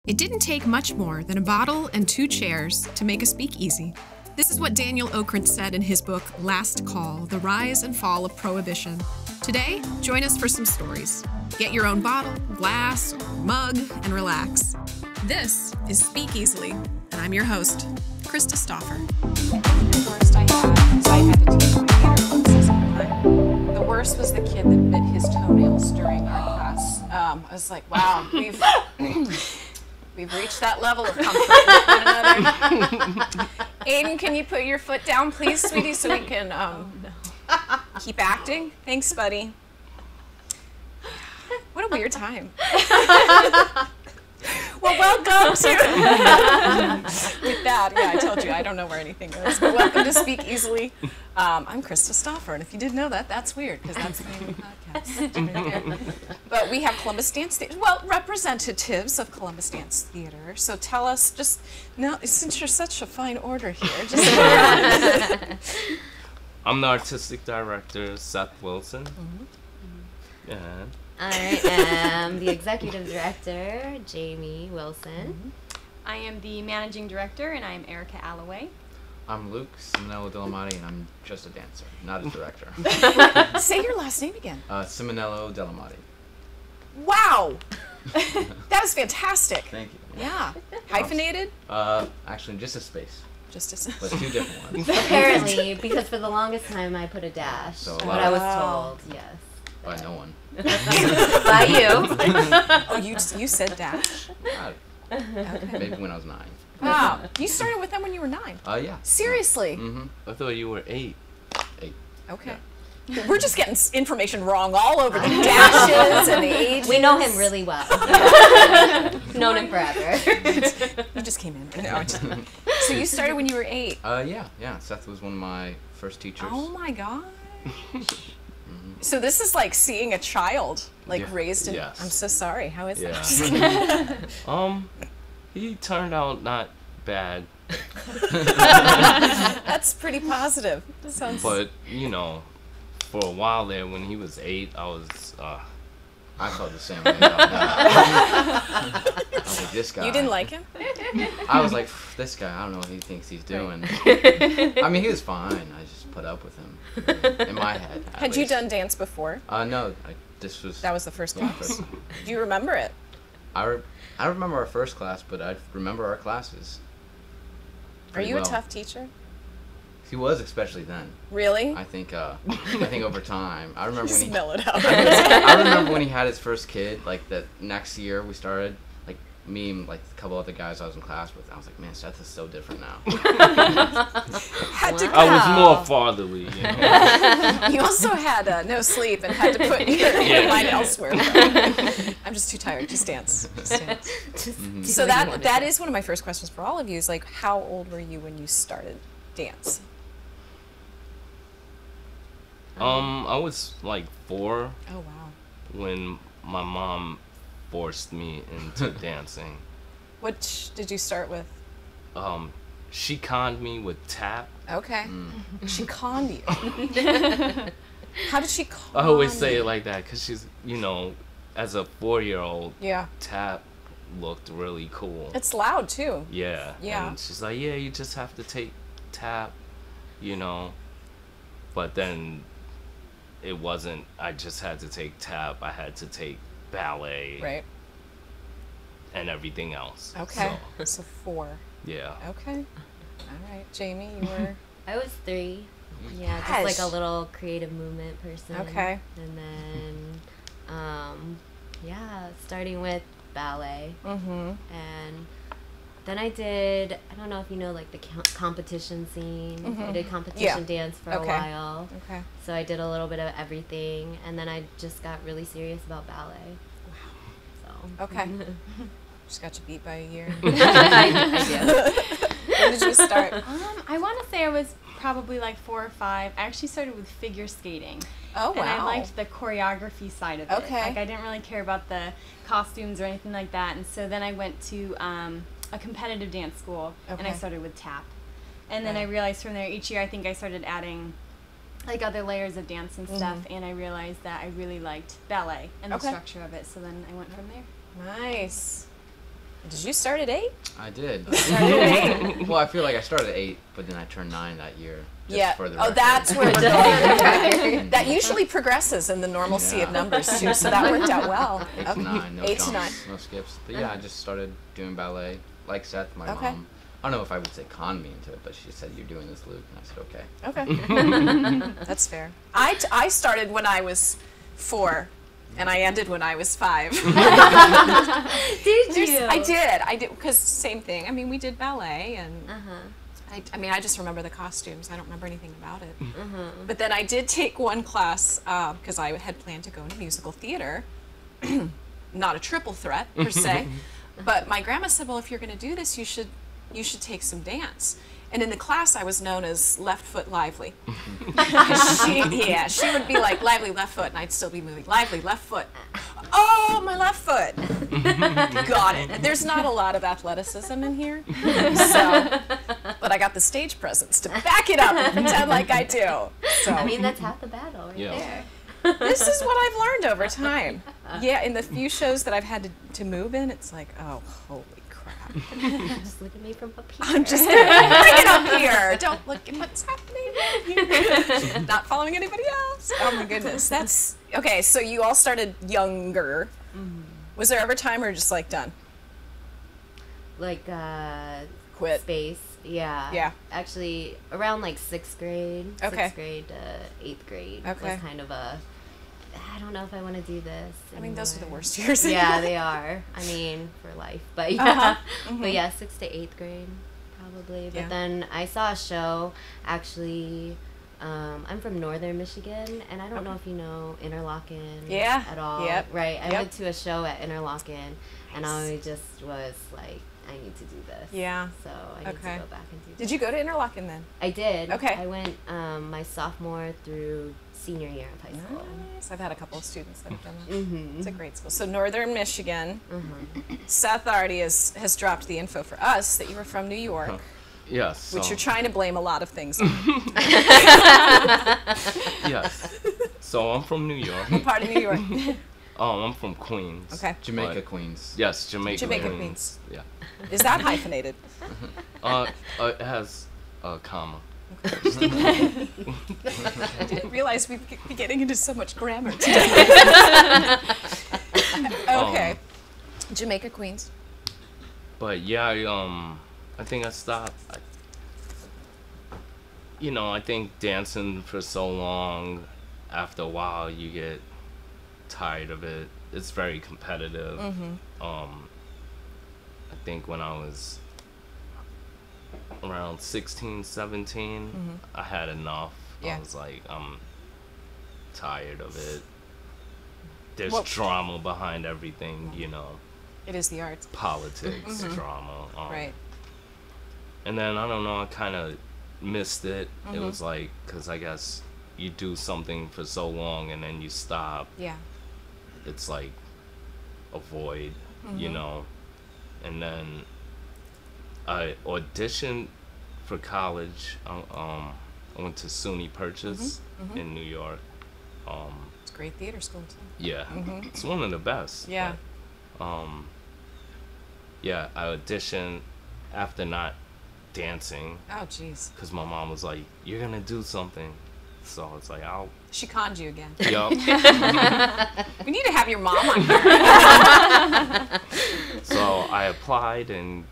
It didn't take much more than a bottle and 2 chairs to make a speakeasy. This is what Daniel Okrent said in his book, Last Call, The Rise and Fall of Prohibition. Today, join us for some stories. Get your own bottle, glass, or mug, and relax. This is Speak Easily, and I'm your host, Krista Stauffer. The worst I had is I had to teach my theater classes online. The worst was the kid that bit his toenails during our class. I was like, wow, we've reached that level of comfort with one another. Aiden, can you put your foot down, please, sweetie, so we can keep acting? Thanks, buddy. What a weird time. Well, welcome to... With that, yeah, I told you, I don't know where anything goes. But welcome to Speak Easily. I'm Krista Stauffer, and if you didn't know that, that's weird, because that's the name of the podcast. But we have Columbus Dance Theater, well, representatives of Columbus Dance Theater. So tell us, just, now, since you're such a fine order here, just... I'm the artistic director, Seth Wilson. Mm-hmm. And I am the executive director, Jaime Wilson. I am the managing director, and I am Erika Alloway. I'm Luke, Ciminillo, Delamotte, and I'm just a dancer, not a director. Say your last name again. Ciminillo, Delamotte. Wow! That is fantastic. Thank you. Yeah. Hyphenated? Actually, just a space, Just a... but 2 different ones. Apparently, because for the longest time I put a dash. So a what lot I of- was told, yes. By no one. By you. Oh, you said dash? Okay. Maybe when I was 9. Wow. You started with them when you were 9? Yeah. Seriously? Mm-hmm. I thought you were 8. Okay. We're just getting information wrong all over the dashes and the ages. We know him really well. Known him forever. You just came in. No, so you started when you were 8? Yeah. Seth was one of my first teachers. Oh my gosh. So this is like seeing a child, like Yeah. raised in... Yes. I'm so sorry. How is Yeah. that? He turned out not bad, That's pretty positive. That sounds... but you know, for a while there when he was 8, I was I felt the same way about that. I was like, this guy. You didn't like him? I was like, this guy, I don't know what he thinks he's doing. I mean, he was fine. I just put up with him. In my head. Had you done dance before? No. This was... That was the first class? First. Do you remember it? I don't remember our first class, but I remember our classes. Are pretty you well. a tough teacher? He was, especially then. Really? I think over time. I remember when Just he... spell it out. I remember when he had his first kid, like the next year we started, like me and like a couple other guys I was in class with. I was like, man, Seth is so different now. Had to I was more fatherly, you know. You also had no sleep and had to put your mind elsewhere. I'm just too tired. Just dance. Just dance. So that is one of my first questions for all of you is like, how old were you when you started dance? I was like 4 Oh, wow. when my mom forced me into dancing. What did you start with? She conned me with tap. Okay. She conned you. How did she con I always say you? it like that because she's, you know, as a 4-year-old, Yeah. tap looked really cool. It's loud, too. Yeah. Yeah. And she's like, yeah, you just have to take tap, you know. But then it wasn't, I just had to take tap. I had to take ballet. Right. And everything else. Okay. So, So 4. yeah. Okay. All right. Jamie, you were... I was 3. Yeah, Gosh. just like a little creative movement person. Okay. And then, starting with ballet. Mm-hmm. And then I did, I don't know if you know, like the competition scene. I did competition dance for a while. Okay. So I did a little bit of everything. And then I just got really serious about ballet. Wow. So. Okay. Just got you beat by a year. I did. When did you start? I want to say I was probably like 4 or 5. I actually started with figure skating. Oh, wow. And I liked the choreography side of it. Okay. Like I didn't really care about the costumes or anything like that. And so then I went to a competitive dance school, and I Okay. started with tap. And then Right. I realized from there, each year I think I started adding like other layers of dance and stuff, and I realized that I really liked ballet and the Okay. structure of it. So then I went from there. Nice. Did you start at 8? I did. Started at 8? Well, I feel like I started at 8, but then I turned 9 that year. Just Yeah. For the Oh, record. that's where we're going. That usually progresses in the normalcy of numbers too, so that worked out well. 8 to 9, no 8 to jumps, 9. no skips. But yeah, I just started doing ballet. Like Seth, my Okay. mom. I don't know if I would say conned me into it, but she said, "You're doing this, Luke," and I said, "Okay." Okay. That's fair. I started when I was 4, and I ended when I was 5. Did you? I did, because same thing. I mean, we did ballet, and I mean, I just remember the costumes. I don't remember anything about it. But then I did take one class, because I had planned to go into musical theater. Not a triple threat, per se. But my grandma said, well, if you're going to do this, you should take some dance. And in the class, I was known as left foot lively. She would be like, lively left foot, and I'd still be moving. Lively left foot. Oh, my left foot. Got it. There's not a lot of athleticism in here. But I got the stage presence to back it up and pretend like I do. So I mean, that's half the battle right there. this is what I've learned over time. Yeah, in the few shows that I've had to move in, it's like, oh, holy crap. Just look at me from up here. I'm just gonna bring it up here. Don't look at what's happening here. Not following anybody else. Oh my goodness. That's okay. So you all started younger. Was there ever a time where you're just like done? Like Quit. space. Yeah. Yeah. Actually, around like 6th grade. Okay. 6th grade to 8th grade Okay. was kind of a. I don't know if I want to do this. I mean, those are the anymore. worst years. Yeah, they are. I mean, for life. But yeah. But yeah, 6th to 8th grade, probably. But Yeah. then I saw a show, actually. I'm from northern Michigan, and I don't know if you know Interlochen Yeah. at all. Yep. Right. I Yep. went to a show at Interlochen, and I just was like, I need to do this. Yeah. So I need Okay. to go back and do this. Did you go to Interlochen then? I did. Okay. I went my sophomore through senior year of high school. Nice. I've had a couple of students that have done that. Mm-hmm. It's a great school. So Northern Michigan. Mm-hmm. Seth already has dropped the info for us that you were from New York, Yes. which so- you're trying to blame a lot of things on. Yes. So I'm from New York. Part of New York. I'm from Queens. Okay. Jamaica, But- Queens. Yes, Jamaica, Jamaica, Queens. Yeah. Is that hyphenated? It has a comma. I didn't realize we'd be getting into so much grammar today. Okay. Jamaica, Queens. But yeah, I think I stopped. I think dancing for so long, after a while, you get tired of it. It's very competitive. I think when I was around 16, 17, I had enough. Yeah. I was like, I'm tired of it. There's Well- drama behind everything, It is the arts. politics, drama. Right. And then, I don't know, I kind of missed it. It was like, because I guess you do something for so long and then you stop. Yeah. It's like a void, And then I auditioned for college. I went to SUNY Purchase in New York. It's a great theater school, too. Yeah, it's one of the best. Yeah. But, yeah, I auditioned after not dancing Oh, jeez. because my mom was like, "You're gonna do something," so it's like, "I'll." She conned you again. Yup. We need to have your mom on here. So I applied and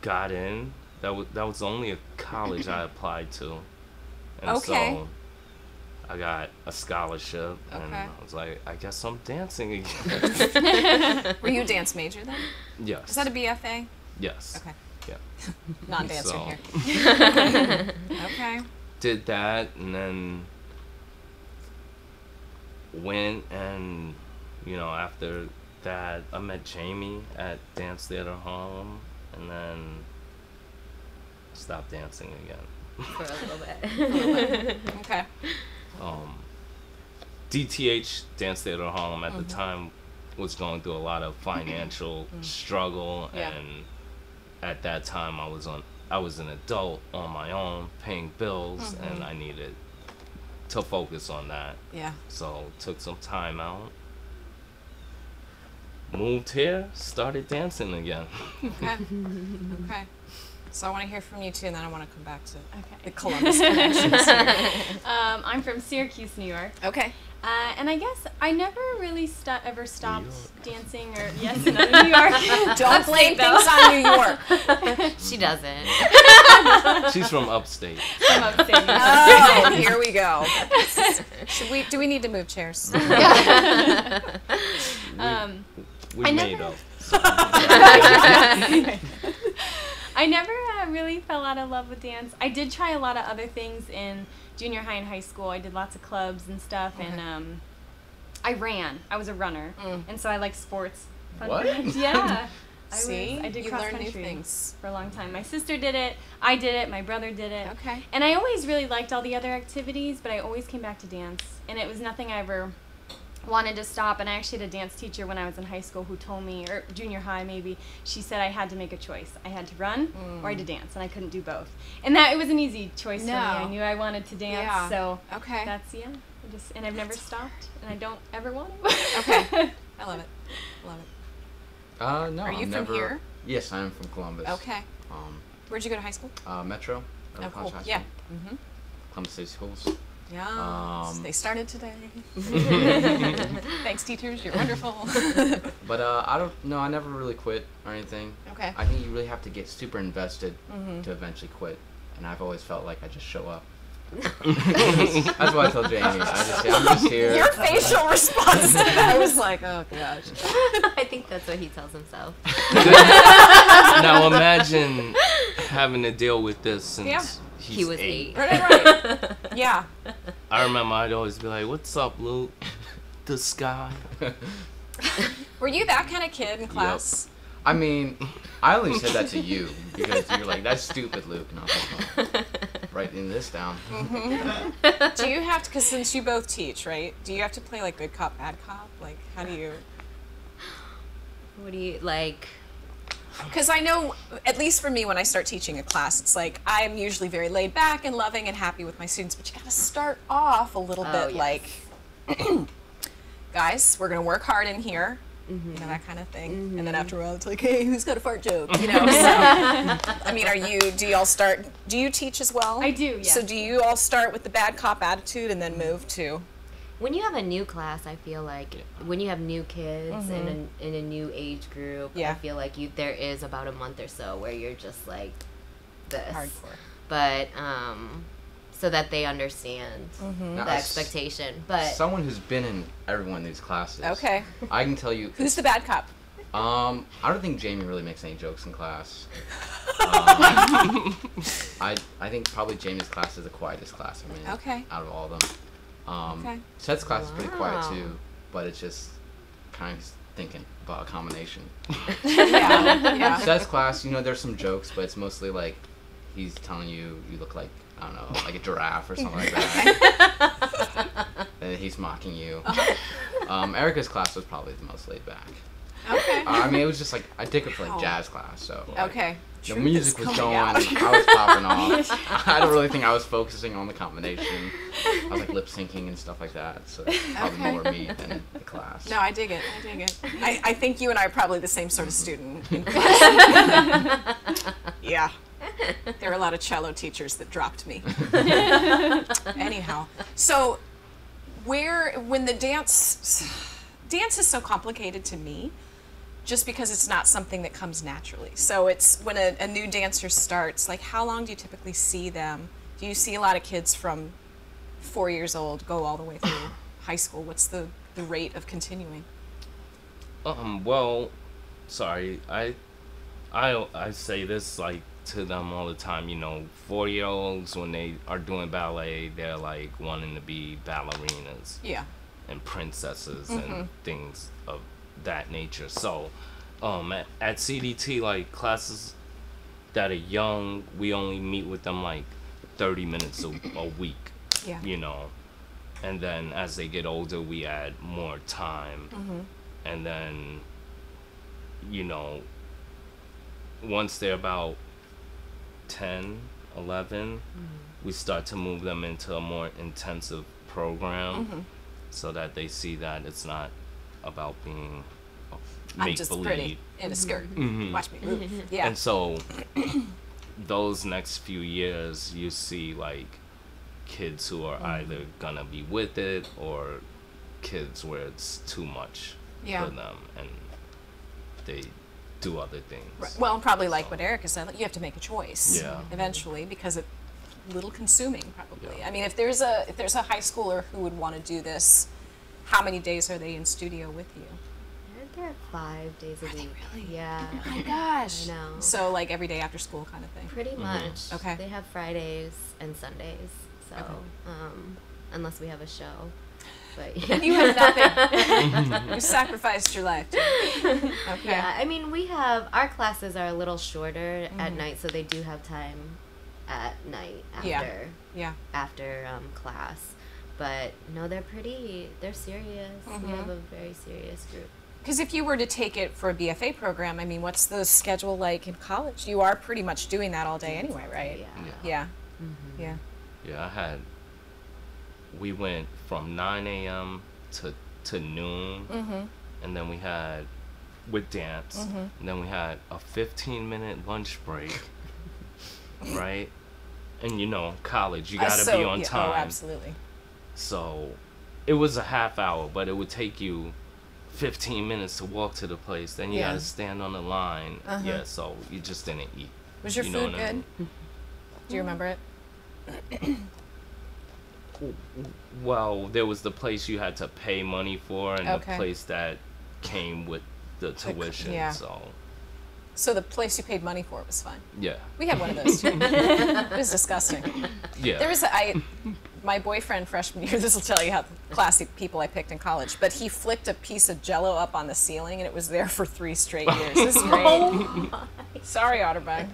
got in. That was only a college I applied to, and Okay. so I got a scholarship, and Okay. I was like, I guess I'm dancing again. Were you a dance major then? Yes. Is that a BFA? Yes. Okay. Yeah. Non-dancer So- here. Okay. Did that, and then went, and after that I met Jaime at Dance Theater Harlem, and then stopped dancing again. For a little bit. Okay. DTH, Dance Theater Harlem, at the time was going through a lot of financial struggle, Yeah. and at that time I was an adult on my own, paying bills, and I needed to focus on that. Yeah. So took some time out. moved here, started dancing again. Okay. Okay. So I want to hear from you too, and then I want to come back to Okay. the Columbus connections here. I'm from Syracuse, New York. Okay. And I guess I never really ever stopped dancing or, yes, in New York. Don't blame things on New York. She doesn't. She's from upstate. From upstate New York. Oh, here we go. Do we need to move chairs? We I made never- up. I never really fell out of love with dance. I did try a lot of other things in junior high and high school. I did lots of clubs and stuff, and I ran. I was a runner, and so I like sports. Fun What? fact. Yeah. See? I did You cross learn new country things. for a long time. My sister did it. I did it. My brother did it. Okay. And I always really liked all the other activities, but I always came back to dance, and it was nothing I ever wanted to stop. And I actually had a dance teacher when I was in high school who told me, or junior high maybe, she said I had to make a choice. I had to run or I had to dance, and I couldn't do both. And that it was an easy choice for me. I knew I wanted to dance, Yeah. so Okay. that's and I've never stopped, and I don't ever want to. Okay. I love it. Love it. No. Are you I'm from never, here? Yes, I am from Columbus. Okay. Where'd you go to high school? Metro. Oh, cool. High Yeah. School. Columbus City Schools. Yeah. They started today. Thanks, teachers. You're wonderful. But I don't know. I never really quit or anything. Okay. I think you really have to get super invested to eventually quit, and I've always felt like I just show up. That's what I told Jamie. I'm just here. Your facial response to that was like, oh gosh. I think that's what he tells himself. Now imagine having to deal with this since Yeah. He was 8. Right. Yeah. I remember I'd always be like, "What's up, Luke? The sky." Were you that kind of kid in class? I mean, I only said that to you because you're like, "That's stupid, Luke," and I was like, "Oh, writing this down." Do you have to, because since you both teach, right? Do you have to play like good cop, bad cop? Like, how do you? What do you like? Because I know, at least for me, when I start teaching a class, it's like I'm usually very laid back and loving and happy with my students, but you got to start off a little bit like, guys, we're going to work hard in here, you know, that kind of thing. And then after a while, it's like, hey, who's got a fart joke? You know, so, I mean, do you teach as well? I do, yeah. So do you all start with the bad cop attitude and then move to? When you have a new class, I feel like when you have new kids in a new age group, I feel like there is about a month or so where you're just like this. Hardcore. But so that they understand the expectation. But Someone who's been in every one of these classes. Okay. I can tell you. Who's the bad cop? I don't think Jamie really makes any jokes in class. I think probably Jamie's class is the quietest class. I mean, out of all of them. Seth's class is pretty quiet too, but it's just kind of thinking about a combination. Yeah. Seth's class, you know, there's some jokes, but it's mostly like he's telling you look like, I don't know, like a giraffe or something like that. And he's mocking you. Erika's class was probably the most laid back. Okay. I mean, it was just like I took it for like jazz class, so like, Okay. the music was going, I was popping off. I don't really think I was focusing on the combination. I was like lip syncing and stuff like that, so probably more me than the class. No, I dig it. I think you and I are probably the same sort of student in class. Yeah. There are a lot of cello teachers that dropped me. Anyhow, so when the dance is so complicated to me, just because it's not something that comes naturally. So it's when a new dancer starts, like how long do you typically see them? Do you see a lot of kids from 4 years old go all the way through high school? What's the rate of continuing? Well, sorry, I say this like to them all the time, you know, 4-year-olds when they are doing ballet, they're like wanting to be ballerinas. Yeah. And princesses and things of that nature. So at CDT, like classes that are young, we only meet with them like 30 minutes a week. Yeah. You know, and then as they get older, we add more time. And then, you know, once they're about 10, 11, we start to move them into a more intensive program so that they see that it's not about being make just believe. pretty in a skirt. Watch me move. Yeah. And so those next few years, you see like kids who are either gonna be with it or kids where it's too much for them and they do other things. Right. Well, probably like what Erika said, like, you have to make a choice eventually, because it's a little consuming probably. Yeah. I mean, if there's a high schooler who would want to do this, how many days are they in studio with you? They're 5 days a week. Really? Yeah. Oh my gosh. I know. So like every day after school kind of thing. Pretty much. Okay. They have Fridays and Sundays. So, unless we have a show. But And you have nothing. You sacrificed your life. Okay. Yeah, I mean, our classes are a little shorter at night, so they do have time at night after class. But no, they're serious. We have a very serious group. Because if you were to take it for a BFA program, I mean, what's the schedule like in college? You are pretty much doing that all day anyway, right? Yeah. Yeah. Yeah, we went from 9 a.m. to noon, and then we had, with dance, and then we had a 15-minute lunch break, right? And you know, college, you gotta be on time. Oh, absolutely. So it was a half hour, but it would take you 15 minutes to walk to the place. Then you gotta stand on the line. Yeah, so you just didn't eat. Was your food good? Do you remember it? Well, there was the place you had to pay money for, and the place that came with the tuition. So the place you paid money for was fun. Yeah. We had one of those too. It was disgusting. Yeah. There was my boyfriend freshman year, this will tell you how classy people I picked in college, but he flicked a piece of Jell-O up on the ceiling and it was there for 3 straight years. This is great. Sorry, Otterbein.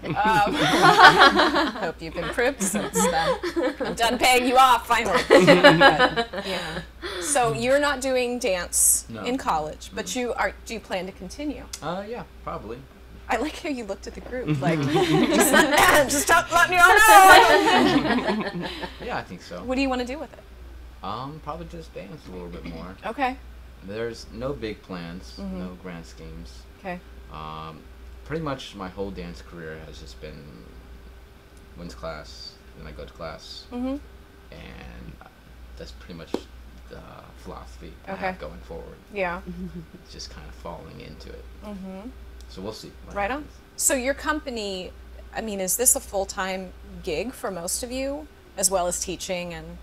Hope you've improved since then. I'm done paying you off, finally. Yeah. So you're not doing dance in college, but do you plan to continue? Yeah, probably. I like how you looked at the group, like, just don't let me know. Yeah, I think so. What do you want to do with it? Probably just dance a little bit more. Okay. There's no big plans, no grand schemes. Okay. Pretty much my whole dance career has just been when's class, then I go to class, and that's pretty much the philosophy I have going forward. Yeah. It's just kind of falling into it. So we'll see. Right on. So your company, I mean, is this a full-time gig for most of you, as well as teaching and?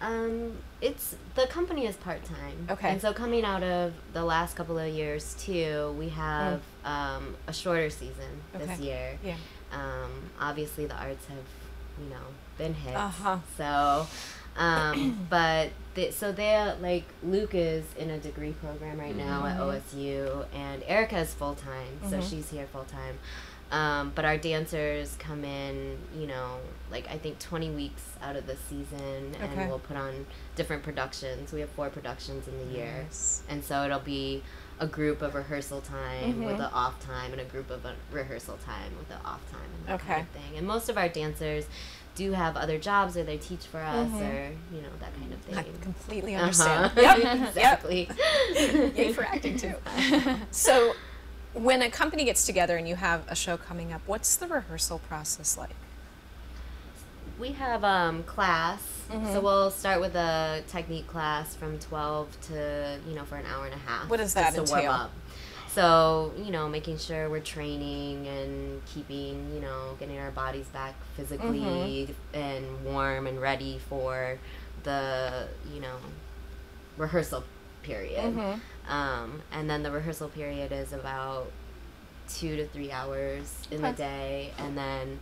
The company is part-time. Okay. And so coming out of the last couple of years too, we have a shorter season this year. Yeah. Obviously the arts have, been hit. So, but they Luke is in a degree program right now at OSU, and Erika is full-time, so she's here full-time. But our dancers come in, I think 20 weeks out of the season, and we'll put on different productions. We have 4 productions in the year. And so it'll be a group of rehearsal time with an off time, and a group of rehearsal time with an off time, and that kind of thing. And most of our dancers do have other jobs, or they teach for us, or that kind of thing. I completely understand. Yep, exactly. Yay for acting too. So, when a company gets together and you have a show coming up, what's the rehearsal process like? We have class, so we'll start with a technique class from 12 to for an hour and a half. What does that entail? To warm up. So, making sure we're training and keeping, getting our bodies back physically and warm and ready for the, rehearsal period. And then the rehearsal period is about 2 to 3 hours in the day. And then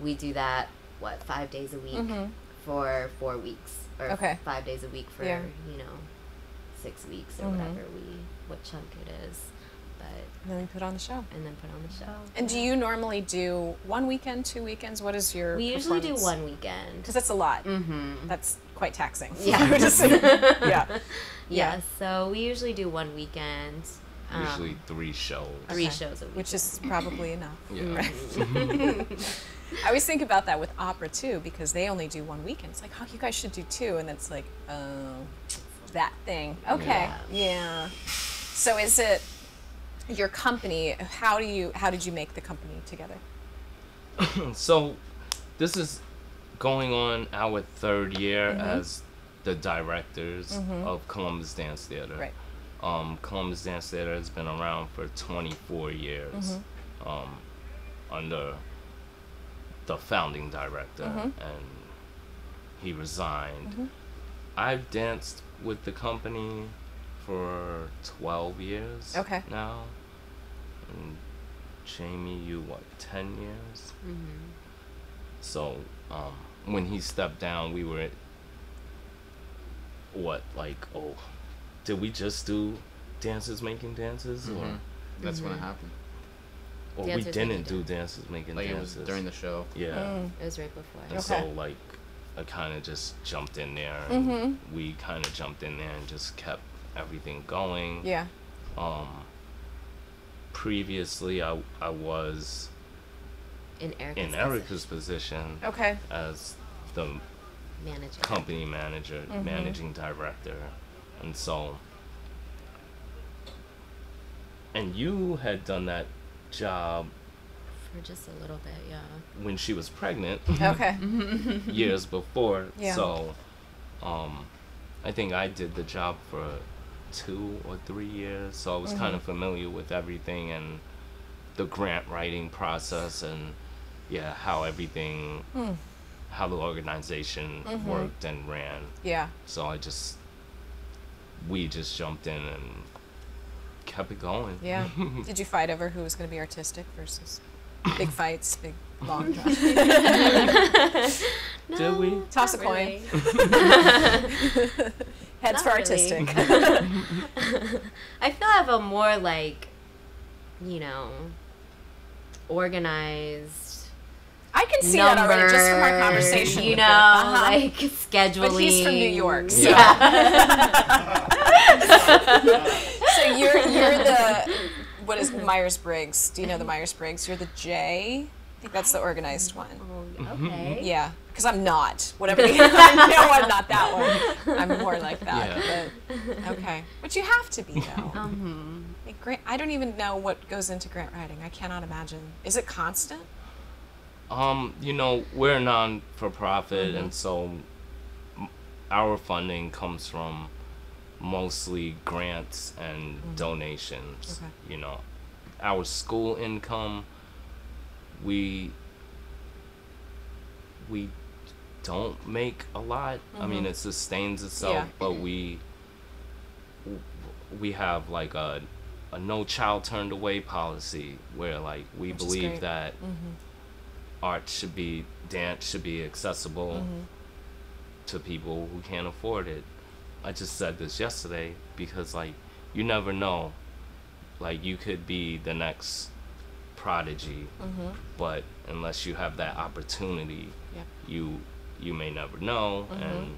we do that, 5 days a week for 4 weeks. Or 5 days a week for, 6 weeks or what chunk it is. And then we put on the show. And do you normally do 1 weekend, 2 weekends? What is your We usually do 1 weekend. Because that's a lot. That's quite taxing. Yeah. Yeah, so we usually do 1 weekend. Usually 3 shows. 3 shows a week. Which is probably enough. Yeah. Right? I always think about that with opera too, because they only do 1 weekend. It's like, oh, you guys should do 2. And it's like, oh, that thing. Okay. Yeah. So is it your company, how did you make the company together? So this is going on our 3rd year as the directors of Columbus Dance Theater. Right. Columbus Dance Theater has been around for 24 years under the founding director, and he resigned. I've danced with the company for 12 years now. And Jaime, you 10 years? So when he stepped down, we were did we just do Dances Making Dances? Or that's when it happened. Or we didn't do Dances Making Dances. It was during the show. Yeah. It was right before. And so I kind of just jumped in there, and we kind of jumped in there and just kept everything going. Yeah. Previously, I was in Erika's position as the company manager, managing director, and so. And you had done that job for just a little bit, yeah. When she was pregnant. Okay. Years before. Yeah. So, I think I did the job for 2 or 3 years. So I was kind of familiar with everything and the grant writing process and how everything, how the organization worked and ran. Yeah. So we just jumped in and kept it going. Yeah. Did you fight over who was going to be artistic versus big fights, big long drives? No, did we? Toss a coin. Heads for artistic. I feel I have a more organized. I can see that already just from our conversation. Scheduling. But he's from New York, so. Yeah. So you're the, what is Myers-Briggs? Do you know the Myers-Briggs? You're the J? I think that's the organized one. Oh, okay. Yeah, because I'm not. Whatever. I know I'm not that one. I'm more like that. Yeah. But, okay. But you have to be, though. I don't even know what goes into grant writing. I cannot imagine. Is it constant? We're a non-for-profit, and so our funding comes from mostly grants and donations. Okay. Our school income, we don't make a lot. I mean, it sustains itself, but we have a no child turned away policy where we Which believe that dance should be accessible to people who can't afford it. I just said this yesterday because you never know, you could be the next prodigy, but unless you have that opportunity, you may never know, and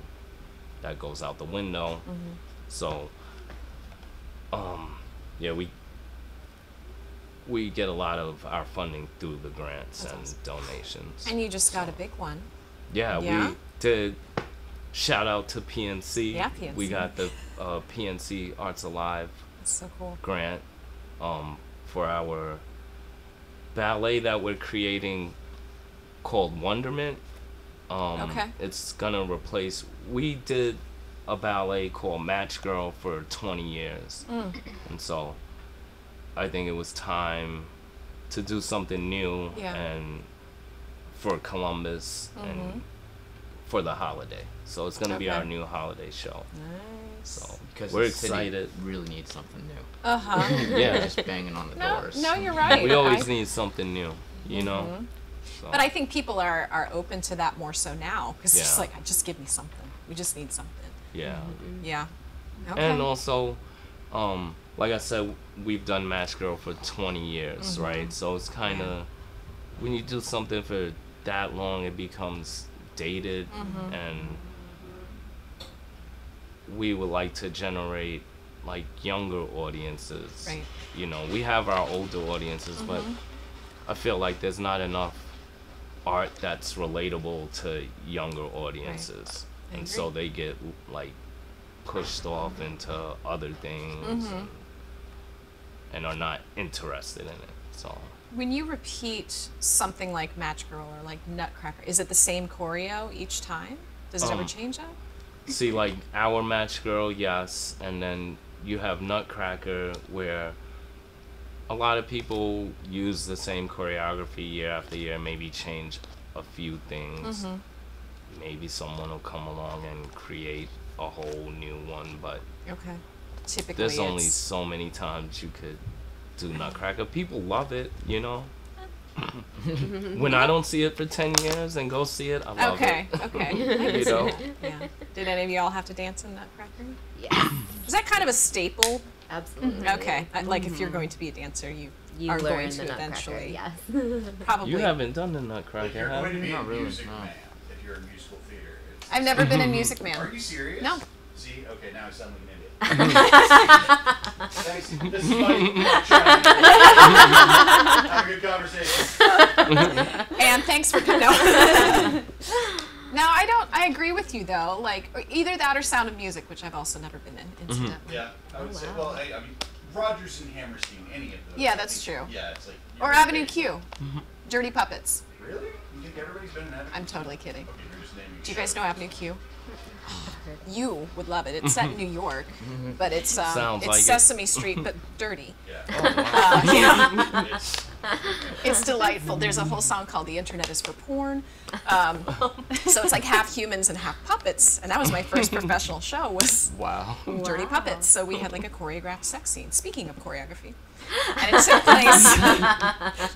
that goes out the window. So we get a lot of our funding through the grants and donations. And you just got a big one. Yeah, we did. Shout out to PNC. Yeah, PNC. We got the PNC Arts Alive so cool. grant for our ballet that we're creating called Wonderment. It's gonna replace. We did a ballet called Match Girl for 20 years, and so I think it was time to do something new and for Columbus and for the holiday. So it's gonna be our new holiday show. Nice. So because we're the excited. City really needs something new. Yeah, just banging on the doors. No, you're right. We always need something new, So. But I think people are open to that more so now because it's just just give me something. We just need something. Yeah. Yeah. Okay. And also, like I said, we've done Match Girl for 20 years, right? So it's kind of, when you do something for that long, it becomes dated, and we would like to generate younger audiences. Right. We have our older audiences, but I feel like there's not enough art that's relatable to younger audiences. Right. And so they get pushed off into other things. and are not interested in it. So when you repeat something like Match Girl or like Nutcracker, is it the same choreo each time? Does it ever change up? See, like our Match Girl, yes, and then you have Nutcracker, where a lot of people use the same choreography year after year, maybe change a few things. Maybe someone will come along and create a whole new one, but typically there's only so many times you could do Nutcracker. People love it, you know. When I don't see it for 10 years and go see it, I love it. You know? Yeah. Did any of y'all have to dance in Nutcracker? Yeah. Is that kind of a staple? Absolutely. Okay. Like if you're going to be a dancer, you are learn going to the eventually. Yes. Probably. You haven't done the Nutcracker, If you're have going to you? be a Not really, music no. man, if you're in musical theater, it's I've never been a Music Man. Are you serious? No. See, okay, now I sound like an idiot. Thanks. This is why you trying to have a good conversation. And thanks for coming. No, I agree with you though. Like either that or Sound of Music, which I've also never been in, incidentally. Yeah, I would say. Well, I mean, Rodgers and Hammerstein, any of those. Yeah, I that's think, true. Yeah, it's like. Or Avenue Q, Dirty Puppets. Really? You think everybody's been in Avenue? I'm totally kidding. Okay, you're just naming Do you guys shows. know Avenue Q? You would love it. It's set in New York, but it's Sounds like it. Sesame Street, but dirty. Yeah. It's delightful. There's a whole song called "The Internet Is for Porn," so it's like half humans and half puppets. And that was my first professional show. Was Dirty Puppets. So we had like a choreographed sex scene. Speaking of choreography, and it took place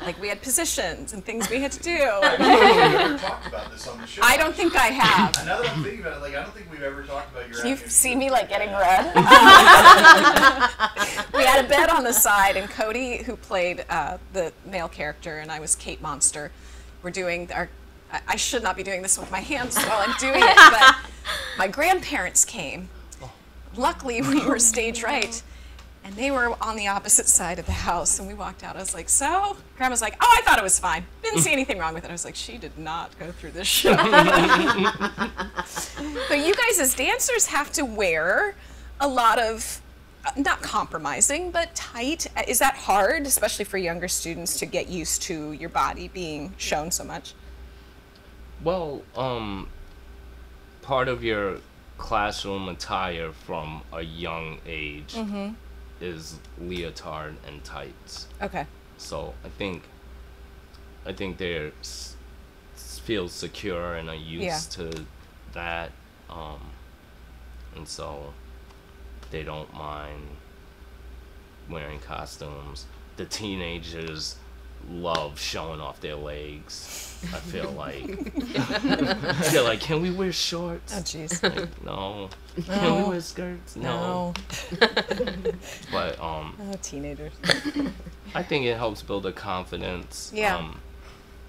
like we had positions and things we had to do. I've never talked about this on the show. I don't think I have. Now that I'm thinking about it, like I don't think we've ever talked about your. Can you Avenue see Q. me like getting red? We had a bed on the side, and Cody, who played the male character, and I was Kate Monster. We're doing our. I should not be doing this with my hands while I'm doing it, but my grandparents came. Luckily, we were stage right, and they were on the opposite side of the house. And we walked out. I was like, "So?" Grandma's like, "Oh, I thought it was fine. Didn't see anything wrong with it." I was like, "She did not go through this show." But you guys, as dancers, have to wear a lot of. Not compromising, but tight. Is that hard, especially for younger students, to get used to your body being shown so much? Well, part of your classroom attire from a young age is leotard and tights. Okay. So I think they feel secure and are used to that, and so they don't mind wearing costumes. The teenagers love showing off their legs. I feel like they're like, "Can we wear shorts?" Oh, jeez. Like, no. Can we wear skirts? No. But Oh, teenagers. I think it helps build a confidence. Yeah.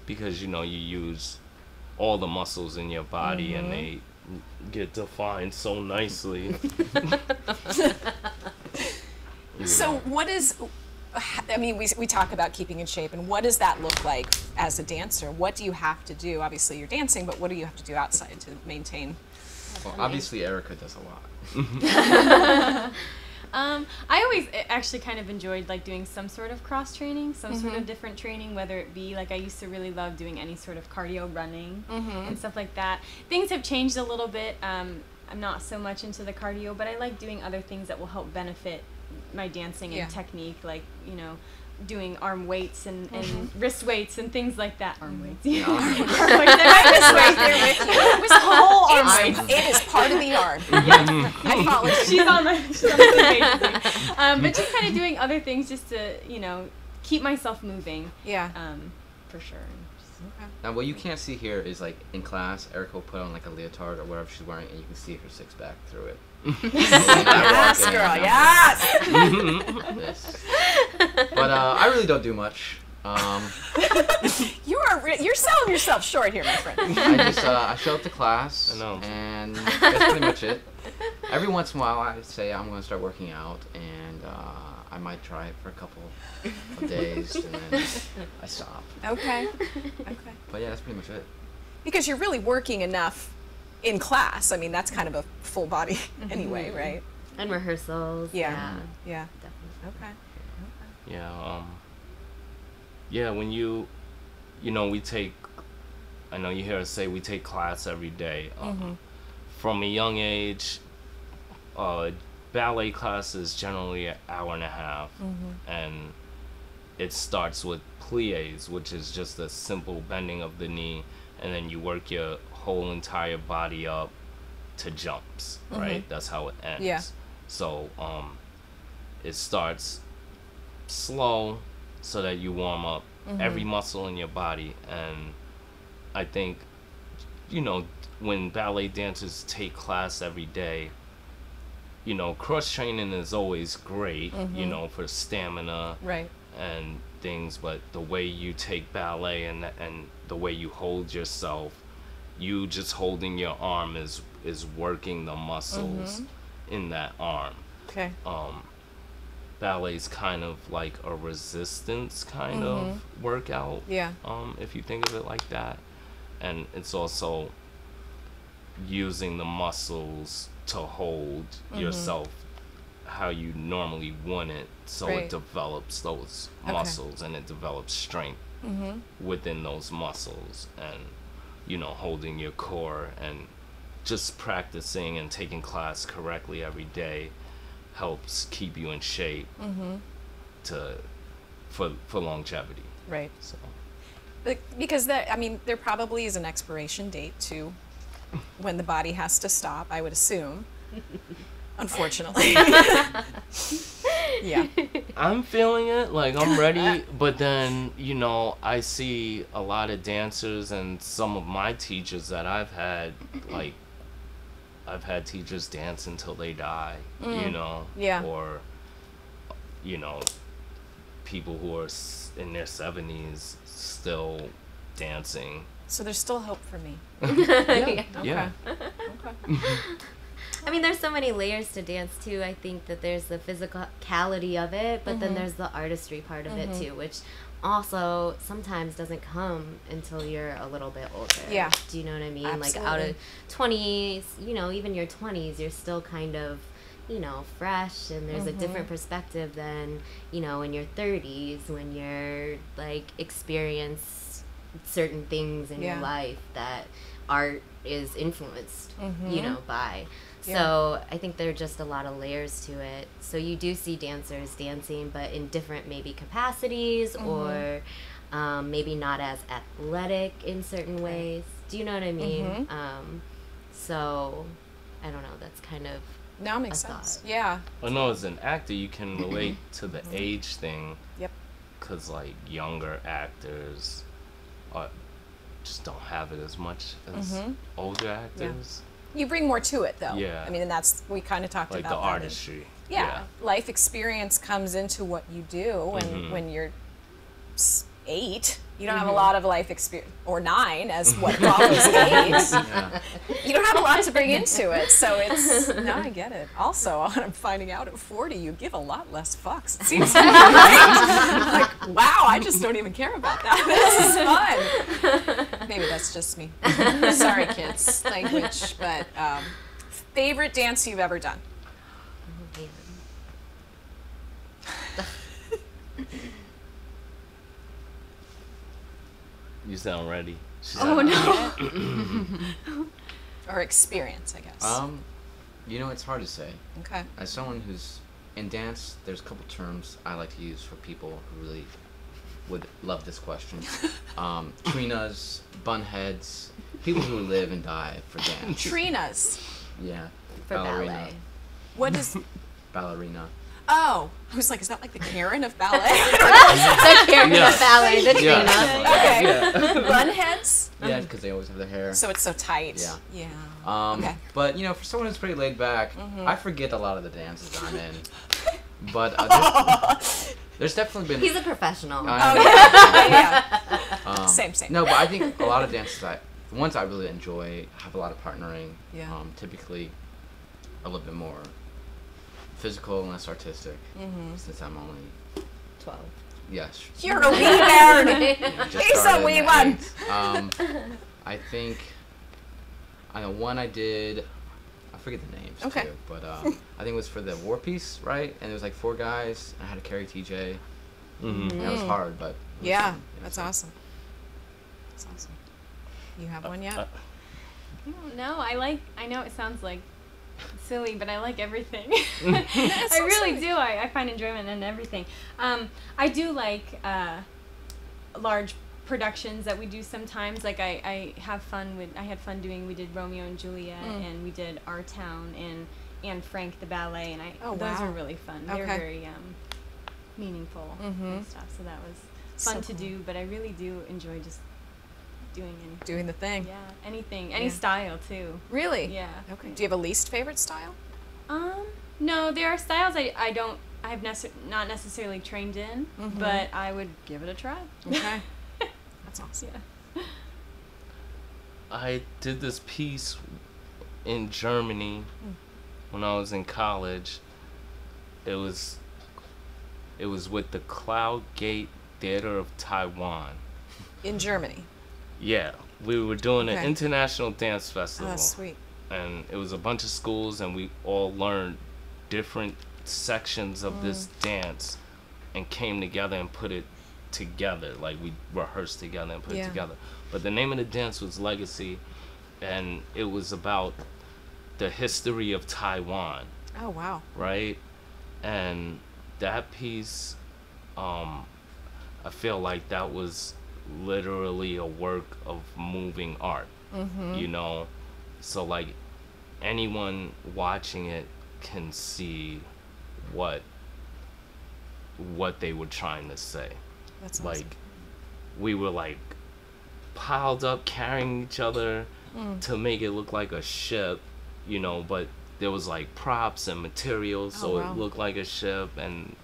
Because you use all the muscles in your body and they get defined so nicely. So what is, I mean, we talk about keeping in shape, and what does that look like as a dancer? What do you have to do? Obviously you're dancing, but what do you have to do outside to maintain? Well, obviously Erika does a lot. I always actually kind of enjoyed like doing some sort of cross training, some sort of different training, whether it be like I used to really love doing any sort of cardio running and stuff like that. Things have changed a little bit. I'm not so much into the cardio, but I like doing other things that will help benefit my dancing and technique, like, doing arm weights and wrist weights and things like that. Arm weights, yeah. Arm weights. Right there with you. It was the whole arm weights. It is part of the art. I follow. She's on the same page as me. But just kind of doing other things just to, keep myself moving. Yeah. For sure. Now, what you can't see here is, like, in class, Erika will put on, like, a leotard or whatever she's wearing, and you can see her six-pack through it. Yes, girl, yes! Yes. But I really don't do much. You're selling yourself short here, my friend. I show up to class, I know. and that's pretty much it. Every once in a while, I say I'm going to start working out, and I might try it for a couple of days, and then I stop. Okay. But yeah, that's pretty much it. Because you're really working enough in class. I mean, that's kind of a full body anyway, right? And rehearsals. Yeah. Definitely. Okay. Yeah. Yeah. When we take. I know you hear us say we take class every day. From a young age, ballet class is generally an hour and a half, and it starts with plies, which is just a simple bending of the knee, and then you work your whole entire body up to jumps, right? That's how it ends. Yeah. So it starts slow so that you warm up every muscle in your body. And I think, when ballet dancers take class every day, cross training is always great, for stamina, right, and things, but the way you take ballet and the way you hold yourself, you just holding your arm is working the muscles in that arm. Okay. Ballet's kind of like a resistance kind of workout. Yeah. If you think of it like that. And it's also using the muscles to hold yourself how you normally want it, so it develops those muscles and it develops strength within those muscles, and holding your core and just practicing and taking class correctly every day helps keep you in shape for longevity. Right. So because there probably is an expiration date to when the body has to stop, I would assume. Unfortunately. Yeah. I'm feeling it, like I'm ready, but then, I see a lot of dancers and some of my teachers that I've had teachers dance until they die, Yeah. or, people who are in their 70s still dancing. So there's still hope for me. Yeah. Okay. I mean, there's so many layers to dance too. I think that there's the physicality of it, but then there's the artistry part of it too, which also sometimes doesn't come until you're a little bit older. Yeah. Do you know what I mean? Absolutely. Like out of 20s, even your 20s, you're still kind of, fresh, and there's a different perspective than, in your 30s when you're like experienced certain things in your life that art is influenced, by. So I think there are just a lot of layers to it. So you do see dancers dancing, but in different maybe capacities, or maybe not as athletic in certain ways. Do you know what I mean? So I don't know. That's kind of now makes sense. Yeah. I know as an actor, you can relate to the age thing. Yep. Because like younger actors just don't have it as much as older actors. You bring more to it, though. Yeah. I mean, and that's, we kind of talked like about the artistry. Yeah. Life experience comes into what you do when you're 8. You don't have a lot of life experience, or 9, as what follows 8. Yeah. You don't have a lot to bring into it, so it's, no, I get it. Also, I'm finding out at 40, you give a lot less fucks. It seems like great. Like, wow, I just don't even care about that. This is fun. Maybe that's just me. Sorry, kids, language, but favorite dance you've ever done? You sound ready. Oh no. Or experience, I guess. It's hard to say. Okay. As someone who's in dance, there's a couple terms I like to use for people who really would love this question. Trinas, bunheads, people who live and die for dance. Trinas. Yeah. for ballerina. ballet. What is... Ballerina. Oh, I was like, is that like the Karen of ballet? The Karen of ballet, the Trina. Okay. Yeah. Bunheads? Yeah, because they always have their hair. So it's so tight. Yeah. Yeah. Okay. But, for someone who's pretty laid back, I forget a lot of the dances I'm in. But there's definitely been... He's a professional. Yeah. Same. No, but I think a lot of dances, the ones I really enjoy, have a lot of partnering. Yeah. Typically a little bit more physical and less artistic, since I'm only 12. Yes. You're a wee bird. Just He's a started wee in one. the 8th. I know one I did, I forget the names too, but I think it was for the War Piece, right? And it was like 4 guys. I had to carry TJ. That was hard, but yeah, that's awesome. That's awesome. You have one yet? No, I know it sounds like silly, but I like everything. I really do. I find enjoyment in everything. I do like large productions that we do sometimes. Like I had fun doing, we did Romeo and Juliet, and we did Our Town and Anne Frank the ballet, and those were really fun. They were very meaningful and stuff, so that was fun to do, but I really do enjoy just doing anything. Doing the thing. Yeah, anything, any style too. Really? Yeah. Okay. Do you have a least favorite style? No, there are styles I've not necessarily trained in, but I would give it a try. Okay. That's awesome. Yeah. I did this piece in Germany when I was in college. It was with the Cloud Gate Theater of Taiwan. In Germany? Yeah. We were doing an international dance festival. Oh, sweet. And it was a bunch of schools, and we all learned different sections of this dance and came together and put it together. Like, we rehearsed together and put it together. But the name of the dance was Legacy, and it was about the history of Taiwan. Oh, wow. Right? And that piece, I feel like that was literally a work of moving art. You know? So, like, anyone watching it can see what they were trying to say. That's awesome. Like, we were like piled up carrying each other to make it look like a ship, you know, but there was like props and materials so it looked like a ship, and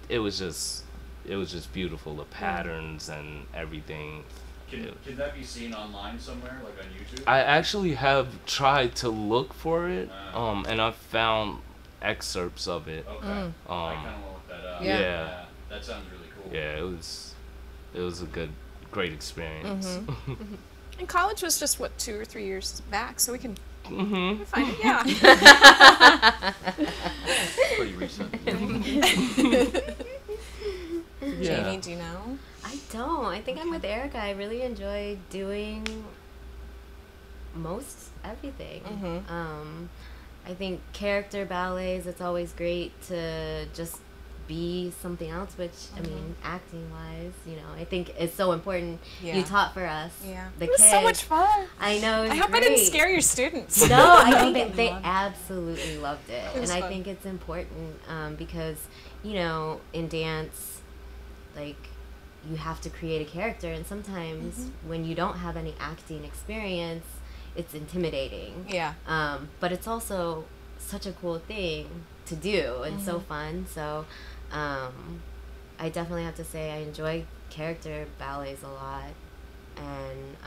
it was just beautiful, the patterns and everything. Can that be seen online somewhere, like on YouTube? I actually have tried to look for it, and I've found excerpts of it. Okay. I kind of want to look that up. Yeah. That sounds really cool. Yeah, it was a great experience. And college was just, 2 or 3 years back, so we can Mm-hmm. find it, yeah. Pretty recent. Yeah. Jamie, do you know? I don't. I think I'm with Erika. I really enjoy doing most everything. Mm-hmm. I think character ballets, it's always great to just be something else, which, I mean, acting-wise, you know, I think is so important. Yeah. You taught for us. Yeah. The It was kids. so much fun. I know, it was I hope great. I didn't scare your students. No, I think they absolutely loved it. It was And I fun. think it's important because, you know, in dance, like, you have to create a character, and sometimes when you don't have any acting experience, it's intimidating. Yeah. But it's also such a cool thing to do and so fun. So I definitely have to say I enjoy character ballets a lot. And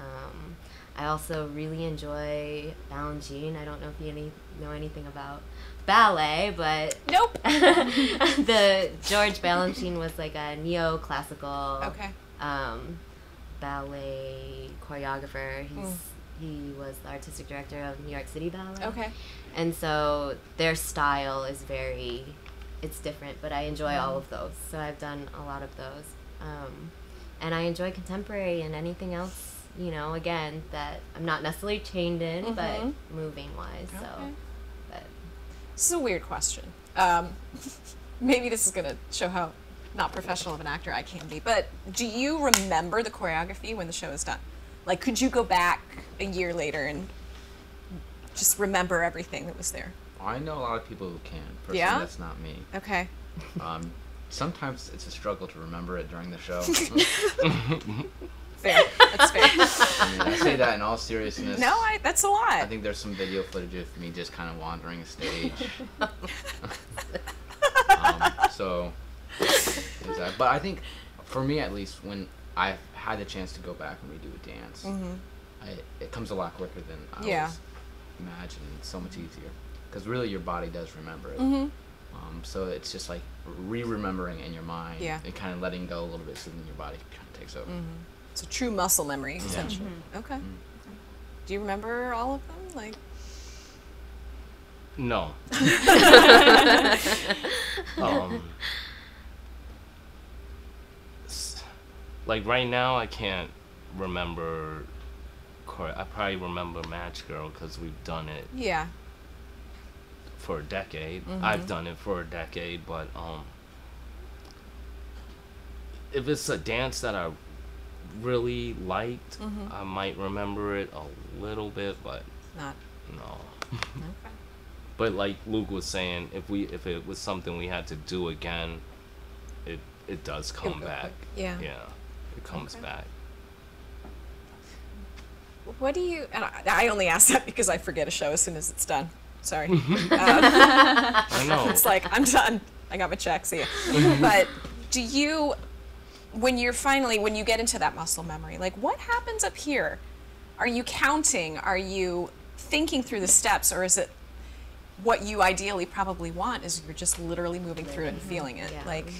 I also really enjoy Balanchine. I don't know if you know anything about ballet, but Nope. the George Balanchine was like a neoclassical ballet choreographer. He was the artistic director of New York City Ballet. Okay. And so their style is it's different, but I enjoy all of those. So I've done a lot of those. And I enjoy contemporary and anything else, you know, again, that I'm not necessarily chained in, but moving wise. So, but This is a weird question. Maybe this is going to show how not professional of an actor I can be, but do you remember the choreography when the show is done? Like, could you go back a year later and just remember everything that was there? I know a lot of people who can. Personally, Yeah? that's not me. Okay. Sometimes it's a struggle to remember it during the show. Fair. That's fair. I mean, I say that in all seriousness. No, that's a lot. I think there's some video footage of me just kind of wandering a stage. So, exactly. But I think, for me at least, when I've had the chance to go back and redo a dance, it comes a lot quicker than I always imagined. It's so much easier. Because really your body does remember it. So it's just like re-remembering in your mind and kind of letting go a little bit so then your body kind of takes over. It's a true muscle memory, essentially. Okay. Do you remember all of them? Like, No. like right now I can't remember. I probably remember Match Girl because we've done it. Yeah. For a decade. I've done it for a decade, but if it's a dance that I really liked, I might remember it a little bit, but not. No. Okay. But like Luke was saying, if it was something we had to do again, it does come back. Yeah. Yeah. It comes back. What do you? And I only ask that because I forget a show as soon as it's done. Sorry. I know. It's like I'm done. I got my check. See ya. But do you, when you get into that muscle memory, like what happens up here? Are you counting? Are you thinking through the steps, or is it what you ideally probably want? Is you're just literally moving through it and feeling it, like.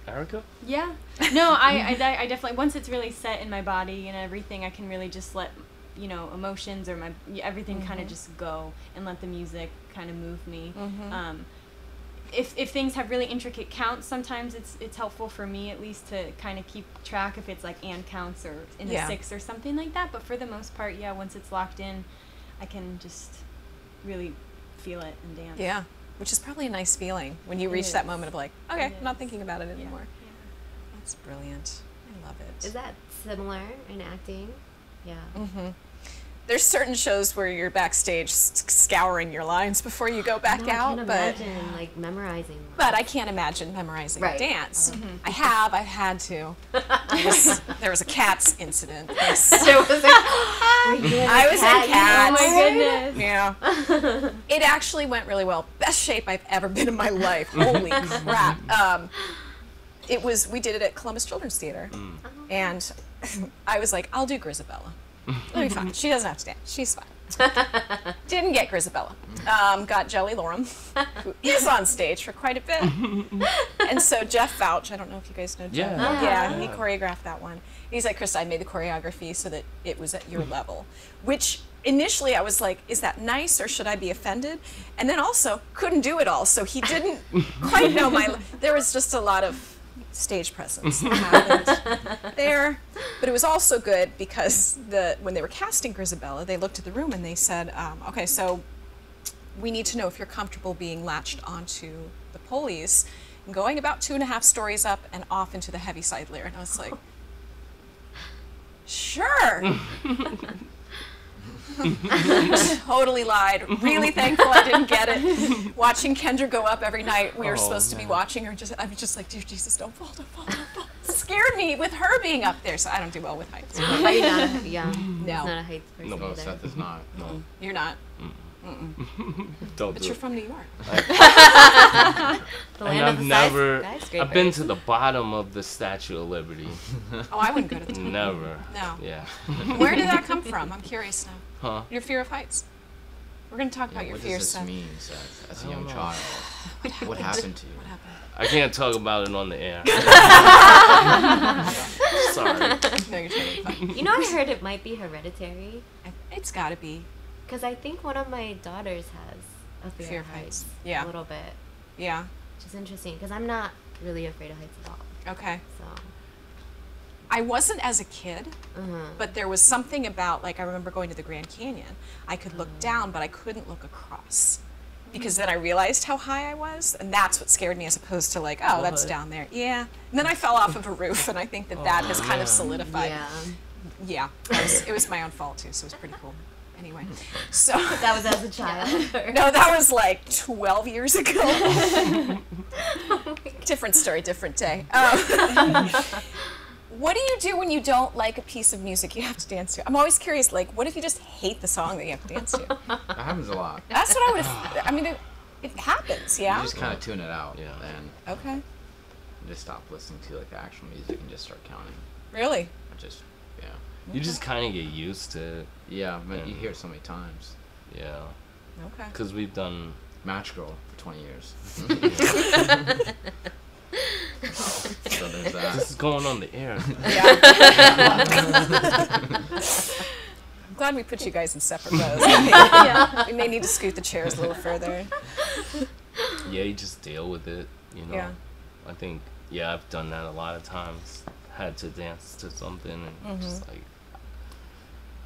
Erika? Yeah. No, I definitely, once it's really set in my body and everything, I can really just let, emotions or everything kind of just go and let the music kind of move me. If things have really intricate counts, sometimes it's helpful for me at least to kind of keep track if it's like and counts or in the six or something like that. But for the most part, once it's locked in, I can just really feel it and dance. Yeah. Which is probably a nice feeling when you reach that moment of like, okay, I'm not thinking about it anymore. Yeah. That's brilliant. I love it. Is that similar in acting? Yeah. There's certain shows where you're backstage scouring your lines before you go back out. I can't imagine like memorizing lines. But I can't imagine memorizing a dance. I've had to. There was a Cats incident. I was in Cats. Oh my goodness. Yeah. It actually went really well. Best shape I've ever been in my life. Holy crap. We did it at Columbus Children's Theater. And I was like, I'll do Grisabella. It'll be fine. She doesn't have to dance. She's fine. Didn't get Grisabella. Got Jelly Lorem, who is on stage for quite a bit. And so Jeff Vouch, I don't know if you guys know Jeff. Yeah, he choreographed that one. He's like, Krista, I made the choreography so that it was at your level. Which initially I was like, is that nice or should I be offended? And then also couldn't do it all. So he didn't quite know there was just a lot of stage presence that happened there. But it was also good because when they were casting Grisabella, they looked at the room and they said, okay, so we need to know if you're comfortable being latched onto the pulleys and going about 2.5 stories up and off into the heavy side layer. And I was like, sure. Totally lied. Really thankful I didn't get it. Watching Kendra go up every night, we were supposed to be watching her. I was just like, dear Jesus, don't fall, don't fall, don't fall. It scared me with her being up there, so I don't do well with heights. Are you not? Yeah. No. He's not a heights person No, either. Seth is not. No. You're not. Don't But do you're it. from New York. The And land of the skyscrapers. I've been to the bottom of the Statue of Liberty. Oh, I wouldn't go to the top. Never. No. Yeah. Where did that come from? I'm curious now. Huh? Your fear of heights. We're going to talk about your What fears, does this Seth. mean, Seth, as a young know. child? What happened to you? What happened? I can't talk about it on the air. Sorry. No, you're totally fine. You know, I heard it might be hereditary. It's got to be. Because I think one of my daughters has a fear of heights. Yeah. A little bit. Yeah. Which is interesting because I'm not really afraid of heights at all. Okay. So. I wasn't as a kid, but there was something about, like, I remember going to the Grand Canyon. I could look down, but I couldn't look across. Because then I realized how high I was, and that's what scared me as opposed to, like, oh, that's down there. Yeah. And then I fell off of a roof, and I think that has kind of solidified. Yeah. Yeah. It was my own fault, too, so it was pretty cool. Anyway, so. That was as a child? No, that was like 12 years ago. Different story, different day. What do you do when you don't like a piece of music you have to dance to? I'm always curious, like, what if you just hate the song that you have to dance to? That happens a lot. That's what I would have, I mean, it happens, yeah? You just kind of tune it out. Yeah. And Okay. just stop listening to like the actual music and just start counting. Really? Or just, You just kind of get used to it. yeah, but you hear it so many times. Yeah. Okay. Because we've done. Match Girl for 20 years. So there's that. This is going on the air. Yeah. I'm glad we put you guys in separate rows. We may need to scoot the chairs a little further. Yeah, you just deal with it, you know. Yeah. I think, I've done that a lot of times. had to dance to something, and just like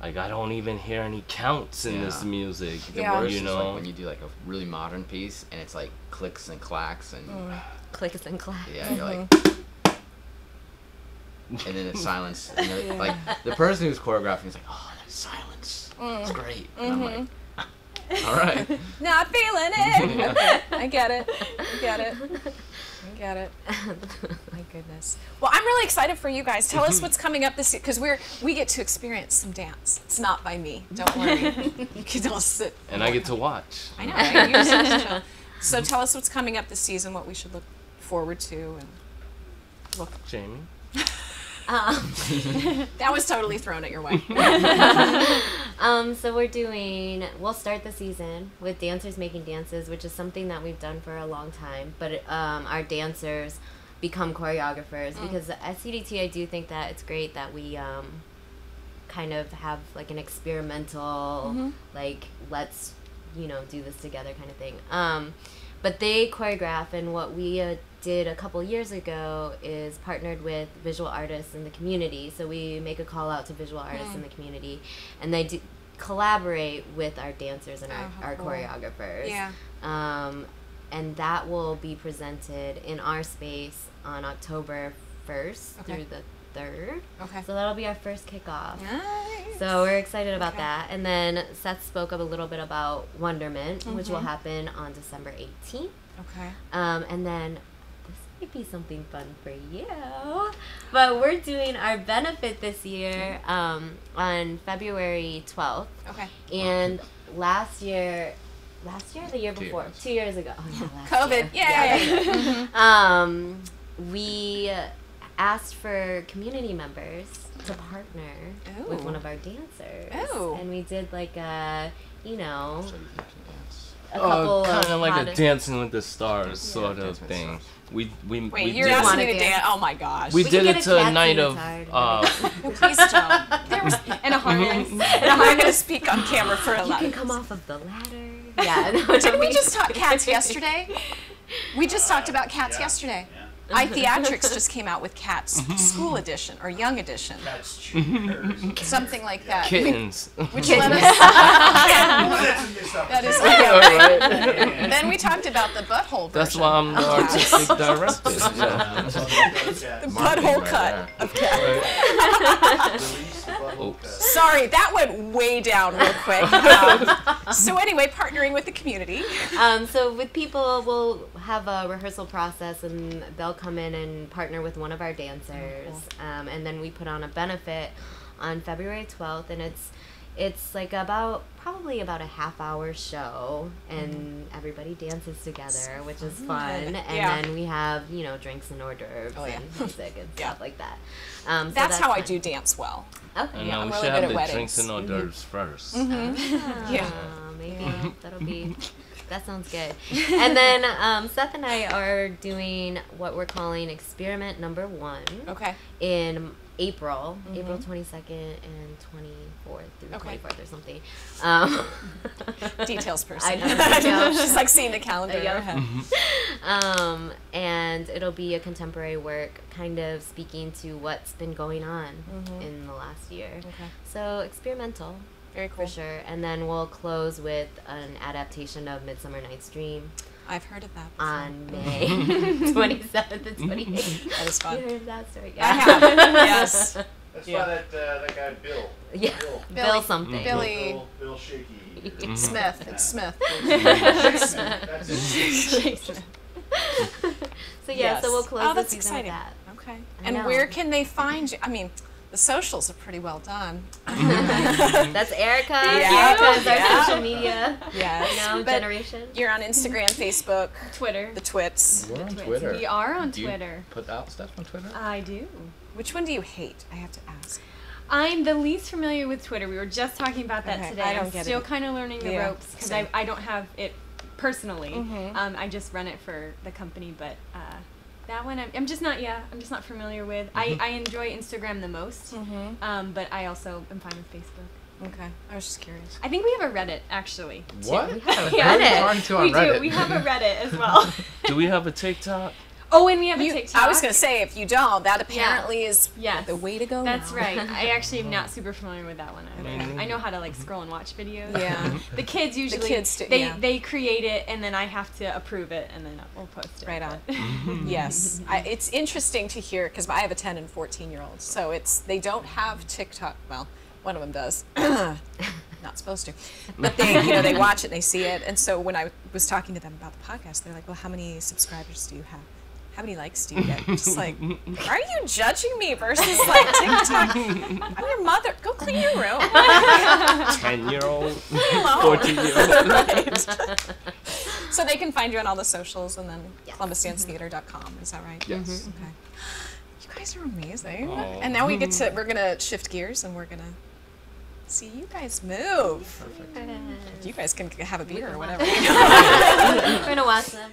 I don't even hear any counts in this music. The worst is like when you do like a really modern piece and it's like clicks and clacks and clicks and clacks. Yeah, you're like, and then it's silence. And then, like the person who's choreographing is like, oh, that's silence. It's great. And I'm like, all right. Not feeling it. Okay. I get it. My goodness. Well, I'm really excited for you guys. Tell us what's coming up this year, because we get to experience some dance. It's not by me. Don't worry. You can all sit. And I get to watch. I know. Right? You're supposed to. So tell us what's coming up this season, what we should look forward to, and look. Jaime. That was totally thrown at your way. So we'll start the season with dancers making dances, which is something that we've done for a long time, but our dancers become choreographers because at CDT I do think that it's great that we kind of have like an experimental like let's do this together kind of thing, but they choreograph, and what we did a couple years ago is partnered with visual artists in the community. So we make a call out to visual artists in the community, and they do collaborate with our dancers and our choreographers. Yeah. And that will be presented in our space on October 1st through the 3rd. Okay. So that'll be our first kickoff. Nice. So we're excited about that. And then Seth spoke up a little bit about Wonderment, which will happen on December 18th. Okay. And then might be something fun for you, but we're doing our benefit this year on February 12th. Okay. And last year, the year before, 2 years ago. Oh, yeah, COVID. Yay! We asked for community members to partner with one of our dancers. Oh. And we did like a couple kind of like a Dancing with the Stars sort of thing. Wait, you're asking me to dance? Oh my gosh. We did it to a night of please don't. There was and a harness. And I'm not going to speak on camera for a You can come off of the ladder. Yeah. Didn't we just talk cats yesterday? We just talked about cats yesterday. Yeah. iTheatrics just came out with Cats School Edition or Young Edition. Cats cheers. Something like that. Kittens. Which let us. That is right. Then we talked about the butthole version. That's why I'm the artistic director. The butthole cut of Cats. Sorry, that went way down real quick. So anyway, partnering with the community. So with people, we'll have a rehearsal process, and they'll come in and partner with one of our dancers, and then we put on a benefit on February 12th, and it's like probably about a half-hour show, and everybody dances together, which is fun. And then we have drinks and hors d'oeuvres and music and stuff like that. So that's how fun. I do dance well. Okay. Yeah, we should have the drinks and hors d'oeuvres first. Maybe that'll be. That sounds good. And then Seth and I are doing what we're calling experiment number 1. Okay. In April 22nd and 24th through 24th or something. Details person. I know. She's like seeing the calendar in her head. And it'll be a contemporary work, kind of speaking to what's been going on in the last year. Okay. So experimental. Very cool. For sure. And then we'll close with an adaptation of Midsummer Night's Dream. I've heard of that before. On May 27th and 28th. That is fun. You heard that story? Yeah. I have. Yes. That's by that guy Bill. Yeah. Bill something. Bill Shaky. Smith. It's Smith. That's it. So so we'll close the season with that. Okay. And where can they find you? I mean, the socials are pretty well done. That's Erika. Erika is our social media. Yes. Generation. You're on Instagram, Facebook, Twitter. The Twits. We're on Twitter. We are on do Twitter. You put out stuff on Twitter? I do. Which one do you hate? I have to ask. I'm the least familiar with Twitter. We were just talking about that today. I don't I'm get still it. kind of learning the ropes because I don't have it personally. I just run it for the company, but that one I'm just not familiar with. I enjoy Instagram the most, but I also am fine with Facebook. Okay, I was just curious. I think we have a Reddit actually. What? We have a Reddit. We do. We have a Reddit as well. Do we have a TikTok? Oh, and we have a TikTok. I was going to say, if you don't, that apparently is the way to go. That's right. I actually am not super familiar with that one either. I know how to like scroll and watch videos. Yeah. The kids usually, they create it and then I have to approve it and then we'll post it. Right on. Yes. It's interesting to hear, because I have a 10 and 14-year-old, so they don't have TikTok. Well, one of them does. Not supposed to. But they watch it, they see it. And so when I was talking to them about the podcast, they're like, well, how many subscribers do you have? How many likes do you get? I'm just like, are you judging me versus like TikTok? I'm your mother. Go clean your room. 10-year-old, 14-year-old. Right. So they can find you on all the socials and then columbusdancetheater.com. Is that right? Yes. Okay. You guys are amazing. And now we're gonna shift gears and we're gonna see you guys move. Perfect. You guys can have a beer or whatever. We're gonna watch them.